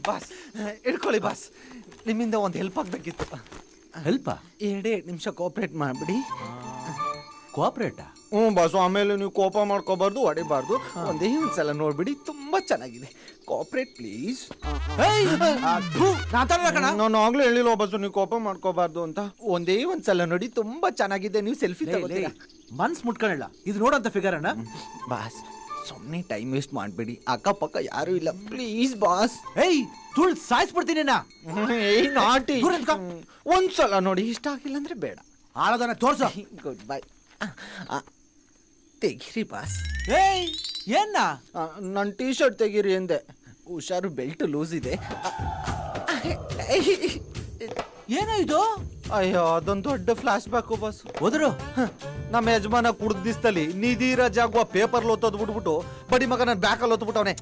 Boss ಇಟ್ಕೊಳ್ಳಿ boss, ನಿಮ್ಮಿಂದ ಒಂದು ಹೆಲ್ಪ್ ಆಗಬೇಕಿತ್ತು. ಹೆಲ್ಪಾ? 2 ನಿಮಿಷ ಕೋಆಪ್ರೇಟ್ ಮಾಡಿಬಿಡಿ. ಕೋಆಪ್ರೇಟಾ? ಬಾಸು, ಆಮೇಲೆ ನೀವು ಕೋಪ ಮಾಡ್ಕೋಬಾರ್ದು, ಹೊಡಿಬಾರ್ದು. ಒಂದೇ ಒಂದ್ಸಲ ನೋಡ್ಬಿಡಿ, ತುಂಬಾ ಚೆನ್ನಾಗಿದೆ. Cooperate please. ನಾನು ಆಗ್ಲೇ ಹೇಳಿಲ್ವ ಬಾಸು ನೀವು ಕೋಪ ಮಾಡ್ಕೋಬಾರ್ದು ಅಂತ. ಒಂದೇ ಒಂದ್ಸಲ ನೋಡಿ, ತುಂಬಾ ಚೆನ್ನಾಗಿದೆ. ನೀವು ಸೆಲ್ಫಿ ತಗೋತೀರಾ? ಮನ್ಸ್ ಮುಟ್ಕೊಳ್ಳ, ಇದು ನೋಡಂತ ಫಿಗರ್ ಅಣ್ಣ. ಬಾಸ್ ಸುಮ್ಮನೆ ಟೈಮ್ ವೇಸ್ಟ್ ಮಾಡಬೇಡಿ, ಅಕ್ಕಪಕ್ಕ ಯಾರು ಇಲ್ಲ ಪ್ಲೀಸ್ ಬಾಸ್. ಏಯ್ ತುಳ್ ಸಾಯಿಸ್ಬಿಡ್ತೀನಿ ನಾ. ಏಯ್ ನಾಟಿ, ಒಂದ್ಸಲ ನೋಡಿ, ಇಷ್ಟ ಆಗಿಲ್ಲ ಅಂದ್ರೆ ಬೇಡ. ಆಳದನ್ನ ತೋರ್ಸ. Good bye. ತೆಗಿರಿ ಬಾಸ್. ಏಯ್ ಏನ್ನ? ನನ್ನ ಟೀ ಶರ್ಟ್ ತೆಗೀರಿ ಎಂದೆ. ಹುಷಾರು, ಬೆಲ್ಟ್ ಲೂಸ್ ಇದೆ. ಏನೋ ಇದು? ಅಯ್ಯೋ, ಅದೊಂದು ದೊಡ್ಡ ಫ್ಲಾಶ್ ಬ್ಯಾಕ್ ಬಾಸ್. ಹೋದ್ರು ನಮ್ಮ ಯಜಮಾನ ಕುಡ್ದಿಸ್ತಲ್ಲಿ ನಿಧಿ ರಾಜಾಗುವ ಪೇಪರ್ ಓದೋದು ಬಿಟ್ಬಿಟ್ಟು ಬಡಿ ಮಗ ನನ್ನ ಬ್ಯಾಕಲ್ಲಿ ಓದ್ಬಿಟ್ಟವನೆ.